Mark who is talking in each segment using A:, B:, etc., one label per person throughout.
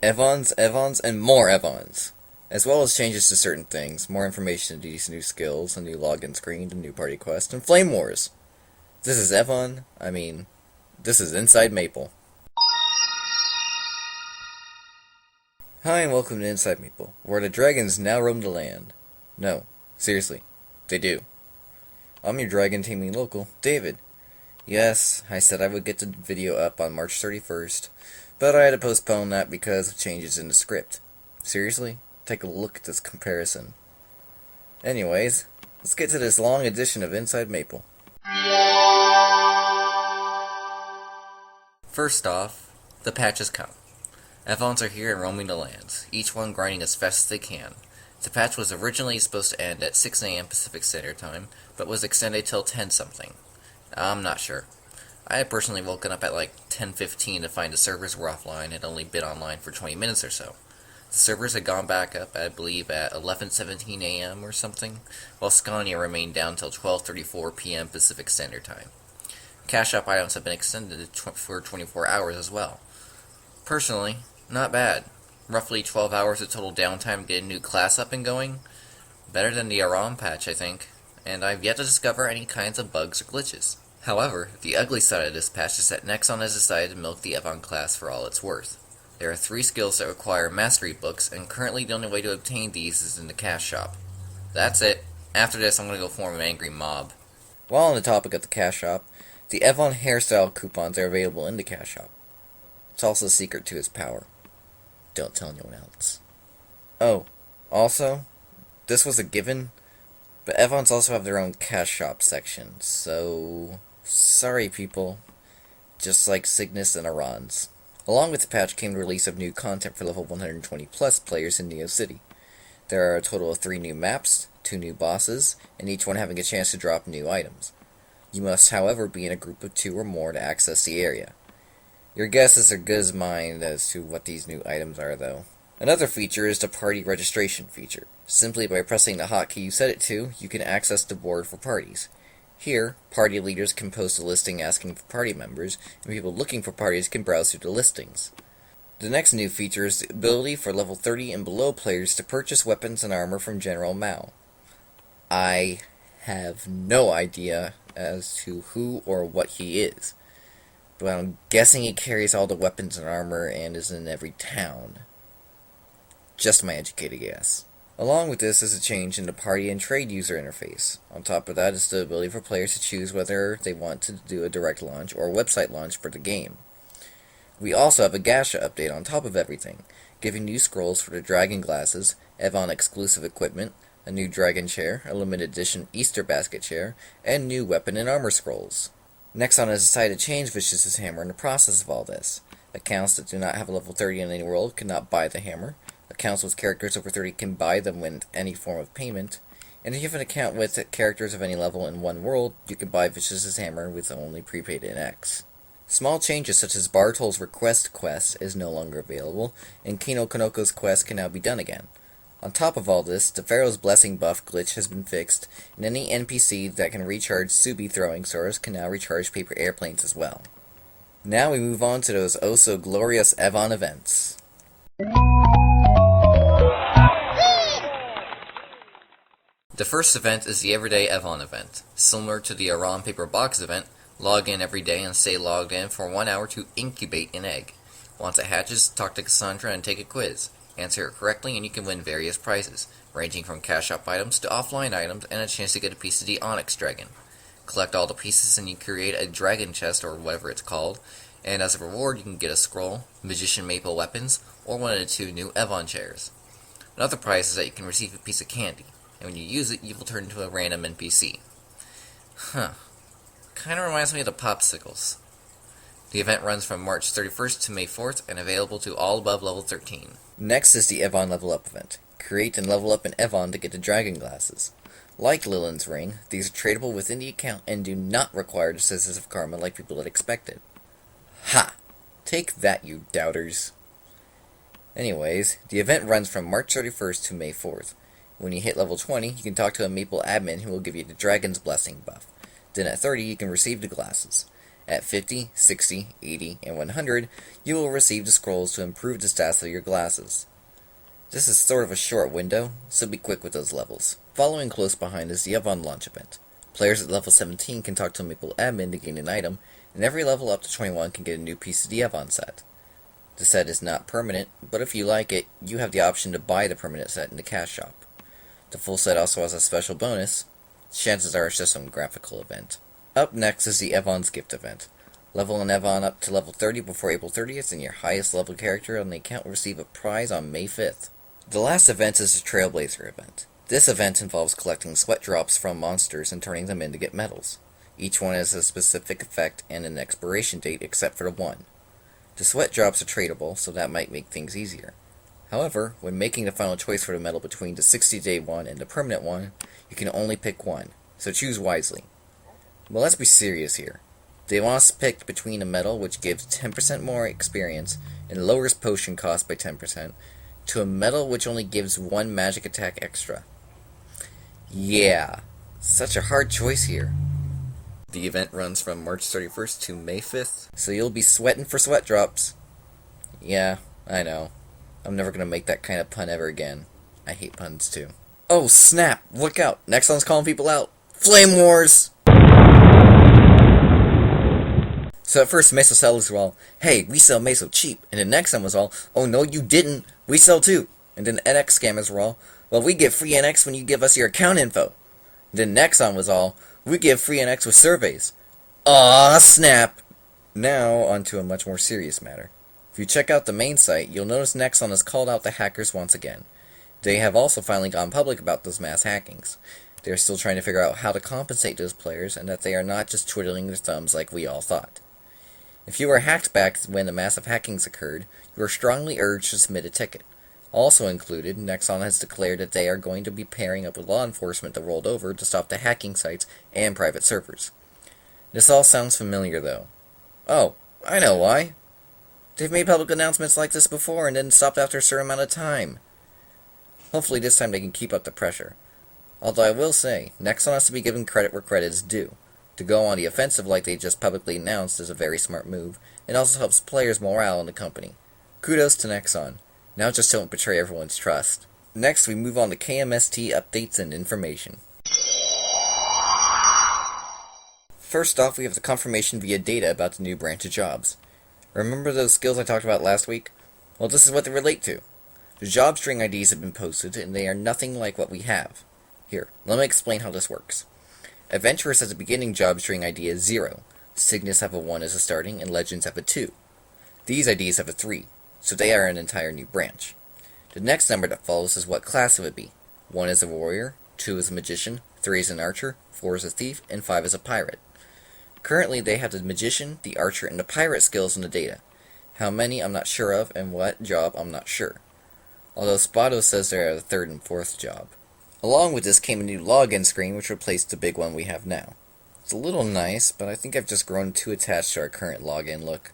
A: Evons, and more Evons. As well as changes to certain things, more information to these new skills, a new login screen, a new party quest, and Flame Wars. This is this is Inside Maple. Hi and welcome to Inside Maple, where the dragons now roam the land. No, seriously, they do. I'm your dragon taming local, David. Yes, I said I would get the video up on March 31st, but I had to postpone that because of changes in the script. Seriously? Take a look at this comparison. Anyways, let's get to this long edition of Inside Maple. First off, the patch has come. Evons are here and roaming the lands, each one grinding as fast as they can. The patch was originally supposed to end at 6 AM Pacific Standard Time, but was extended till 10-something. I'm not sure. I had personally woken up at like 10:15 to find the servers were offline and had only been online for 20 minutes or so. The servers had gone back up, I believe, at 11:17 AM or something, while Scania remained down till 12:34 PM Pacific Standard Time. Cash up items have been extended for 24 hours as well. Personally, not bad. Roughly 12 hours of total downtime to get a new class up and going. Better than the Aram patch, I think, and I've yet to discover any kinds of bugs or glitches. However, the ugly side of this patch is that Nexon has decided to milk the Evon class for all it's worth. There are 3 skills that require mastery books, and currently the only way to obtain these is in the cash shop. That's it. After this, I'm going to go form an angry mob. While on the topic of the cash shop, the Evon hairstyle coupons are available in the cash shop. It's also a secret to its power. Don't tell anyone else. Oh, also, this was a given, but Evons also have their own cash shop section, so sorry people. Just like Cygnus and Arans. Along with the patch came the release of new content for level 120 plus players in Neo City. There are a total of 3 new maps, 2 new bosses, and each one having a chance to drop new items. You must, however, be in a group of 2 or more to access the area. Your guess is as good as mine as to what these new items are, though. Another feature is the party registration feature. Simply by pressing the hotkey you set it to, you can access the board for parties. Here, party leaders can post a listing asking for party members, and people looking for parties can browse through the listings. The next new feature is the ability for level 30 and below players to purchase weapons and armor from General Mao. I have no idea as to who or what he is, but I'm guessing he carries all the weapons and armor and is in every town. Just my educated guess. Along with this is a change in the party and trade user interface. On top of that is the ability for players to choose whether they want to do a direct launch or website launch for the game. We also have a gacha update on top of everything, giving new scrolls for the dragon glasses, Evon exclusive equipment, a new dragon chair, a limited edition Easter basket chair, and new weapon and armor scrolls. Nexon has decided to change Vicious's hammer in the process of all this. Accounts that do not have a level 30 in any world cannot buy the hammer. Accounts with characters over 30 can buy them with any form of payment. And if you have an account with characters of any level in one world, you can buy Vicious's hammer with only prepaid in X. Small changes such as Bartol's request quest is no longer available, and Kino Konoko's quest can now be done again. On top of all this, the Pharaoh's Blessing buff glitch has been fixed, and any NPC that can recharge Subi throwing stars can now recharge paper airplanes as well. Now we move on to those oh-so-glorious Evon events. The first event is the Everyday Evon event. Similar to the Aram Paper Box event, log in every day and stay logged in for 1 hour to incubate an egg. Once it hatches, talk to Cassandra and take a quiz. Answer it correctly and you can win various prizes, ranging from cash up items to offline items and a chance to get a piece of the Onyx Dragon. Collect all the pieces and you create a dragon chest or whatever it's called, and as a reward you can get a scroll, Magician Maple weapons, or one of the 2 new Evon chairs. Another prize is that you can receive a piece of candy, and when you use it you will turn into a random NPC. Kinda reminds me of the Popsicles. The event runs from March 31st to May 4th and available to all above level 13. Next is the Evon Level Up event. Create and level up an Evon to get the dragon glasses. Like Lillian's ring, these are tradable within the account and do not require decisive karma like people had expected. Ha! Take that, you doubters. Anyways, the event runs from March 31st to May 4th. When you hit level 20, you can talk to a Maple admin who will give you the Dragon's Blessing buff. Then at 30, you can receive the glasses. At 50, 60, 80, and 100, you will receive the scrolls to improve the stats of your glasses. This is sort of a short window, so be quick with those levels. Following close behind is the Avon launch event. Players at level 17 can talk to a Maple admin to gain an item, and every level up to 21 can get a new piece of the Avon set. The set is not permanent, but if you like it, you have the option to buy the permanent set in the cash shop. The full set also has a special bonus. Chances are it's just some graphical event. Up next is the Avon's Gift event. Level an Avon up to level 30 before April 30th, and your highest level character on the account will receive a prize on May 5th. The last event is the Trailblazer event. This event involves collecting sweat drops from monsters and turning them in to get medals. Each one has a specific effect and an expiration date except for the one. The sweat drops are tradable, so that might make things easier. However, when making the final choice for the medal between the 60-day one and the permanent one, you can only pick one, so choose wisely. But let's be serious here. They want us picked between a medal which gives 10% more experience and lowers potion cost by 10%, to a medal which only gives one magic attack extra. Yeah, such a hard choice here. The event runs from March 31st to May 5th, so you'll be sweating for sweat drops. Yeah, I know. I'm never gonna make that kind of pun ever again. I hate puns too. Oh snap! Look out! Nexon's calling people out! Flame Wars! So at first Meso Sellers were all, hey, we sell Meso cheap, and then Nexon was all, oh no you didn't, we sell too. And then NX scammers were all, well we get free NX when you give us your account info. And then Nexon was all, we give free NX with surveys. Aw, snap! Now, on to a much more serious matter. If you check out the main site, you'll notice Nexon has called out the hackers once again. They have also finally gone public about those mass hackings. They are still trying to figure out how to compensate those players, and that they are not just twiddling their thumbs like we all thought. If you were hacked back when the massive hackings occurred, you are strongly urged to submit a ticket. Also included, Nexon has declared that they are going to be pairing up with law enforcement that rolled over to stop the hacking sites and private servers. This all sounds familiar, though. Oh, I know why. They've made public announcements like this before and then stopped after a certain amount of time. Hopefully this time they can keep up the pressure. Although I will say, Nexon has to be given credit where credit is due. To go on the offensive like they just publicly announced is a very smart move, and also helps players' morale in the company. Kudos to Nexon. Now just don't betray everyone's trust. Next, we move on to KMST updates and information. First off, we have the confirmation via data about the new branch of jobs. Remember those skills I talked about last week? Well, this is what they relate to. The job string IDs have been posted, and they are nothing like what we have. Here, let me explain how this works. Adventurers has a beginning job string ID as 0. Cygnus have a 1 as a starting, and Legends have a 2. These IDs have a 3. So they are an entire new branch. The next number that follows is what class it would be. 1 is a warrior, 2 is a magician, 3 is an archer, 4 is a thief, and 5 is a pirate. Currently they have the magician, the archer, and the pirate skills in the data. How many I'm not sure of, and what job I'm not sure. Although Spotto says they're at the 3rd and 4th job. Along with this came a new login screen which replaced the big one we have now. It's a little nice, but I think I've just grown too attached to our current login look.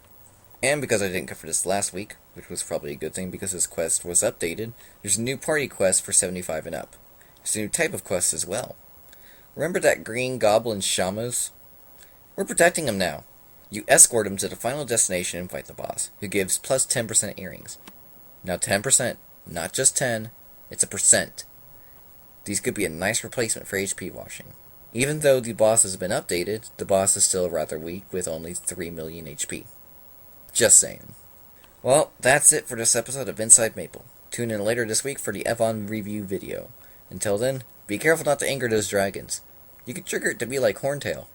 A: And because I didn't cover this last week, which was probably a good thing because this quest was updated, there's a new party quest for 75 and up. There's a new type of quest as well. Remember that green goblin Shamus? We're protecting him now. You escort him to the final destination and fight the boss, who gives plus 10% earrings. Now 10%, not just 10, it's a percent. These could be a nice replacement for HP washing. Even though the boss has been updated, the boss is still rather weak with only 3 million HP. Just saying. Well, that's it for this episode of Inside Maple. Tune in later this week for the Avon review video. Until then, be careful not to anger those dragons. You could trigger it to be like Horntail.